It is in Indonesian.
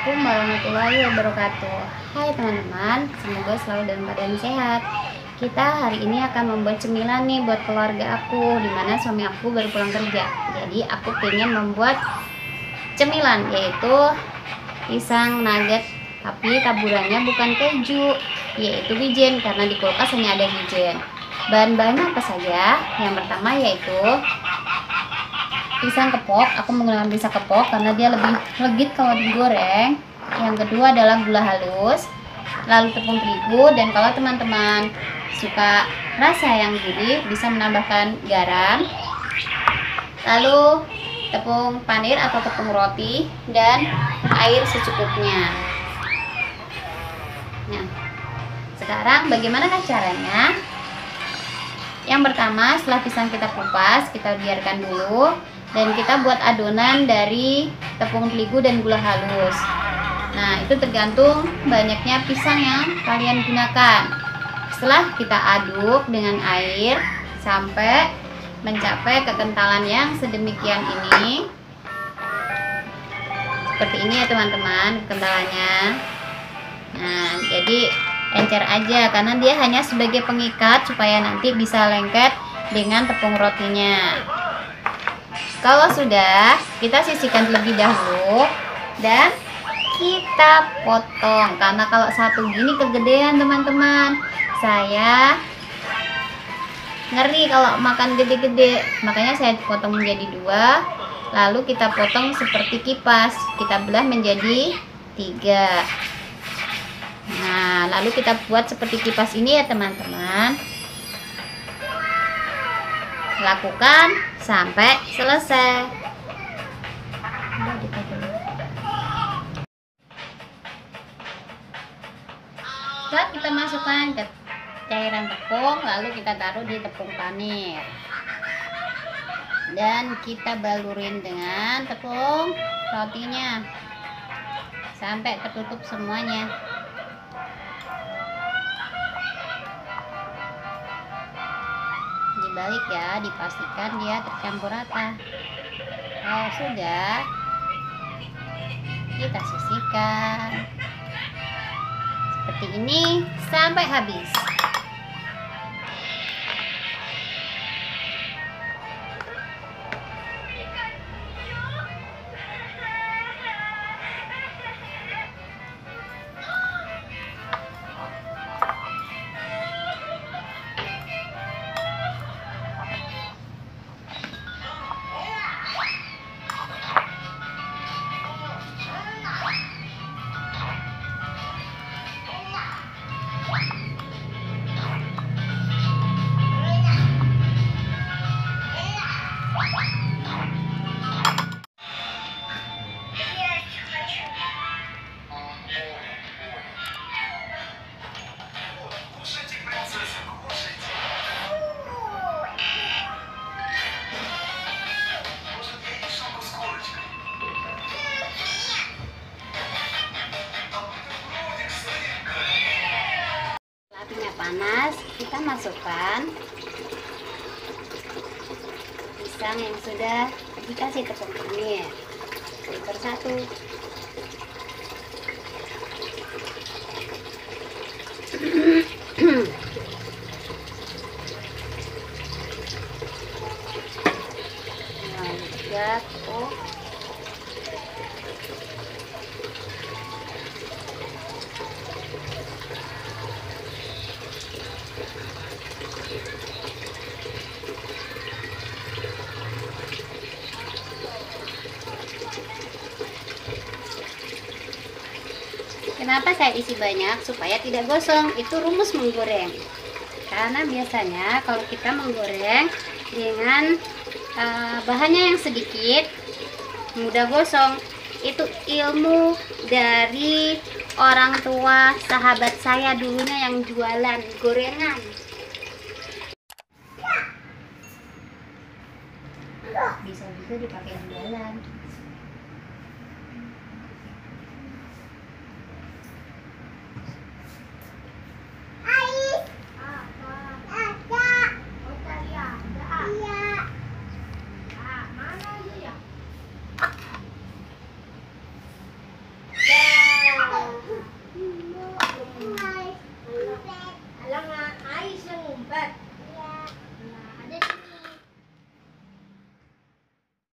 Assalamualaikum warahmatullahi wabarakatuh. Hai teman-teman, semoga selalu dalam keadaan sehat. Kita hari ini akan membuat cemilan nih buat keluarga aku, dimana suami aku baru pulang kerja. Jadi aku pengen membuat cemilan, yaitu pisang nugget, tapi taburannya bukan keju, yaitu wijen, karena di kulkas hanya ada wijen. Bahan-bahannya apa saja? Yang pertama yaitu pisang kepok. Aku menggunakan pisang kepok karena dia lebih legit kalau digoreng. Yang kedua adalah gula halus, lalu tepung terigu, dan kalau teman-teman suka rasa yang gurih bisa menambahkan garam, lalu tepung panir atau tepung roti, dan air secukupnya. Nah, sekarang bagaimanakah caranya? Yang pertama, setelah pisang kita kupas, kita biarkan dulu, dan kita buat adonan dari tepung terigu dan gula halus. Nah, itu tergantung banyaknya pisang yang kalian gunakan. Setelah kita aduk dengan air sampai mencapai kekentalan yang sedemikian ini, seperti ini ya teman-teman kekentalannya. Nah, jadi encer aja karena dia hanya sebagai pengikat supaya nanti bisa lengket dengan tepung rotinya. Kalau sudah, kita sisihkan terlebih dahulu dan kita potong, karena kalau satu gini kegedean teman-teman. Saya ngeri kalau makan gede-gede, makanya saya potong menjadi dua, lalu kita potong seperti kipas, kita belah menjadi 3. Nah, lalu kita buat seperti kipas ini ya teman-teman. Lakukan sampai selesai. Setelah kita masukkan ke cairan tepung, lalu kita taruh di tepung panir dan kita balurin dengan tepung rotinya sampai tertutup semuanya. Dibalik ya, dipastikan dia tercampur rata. Kalau sudah, kita sisihkan seperti ini sampai habis. Apinya panas, kita masukkan pisang yang sudah dikasih tepung panir persatu. Kenapa saya isi banyak? Supaya tidak gosong. Itu rumus menggoreng. Karena biasanya kalau kita menggoreng dengan bahannya yang sedikit, mudah gosong. Itu ilmu dari orang tua sahabat saya dulunya yang jualan gorengan. Bisa juga dipakai jualan.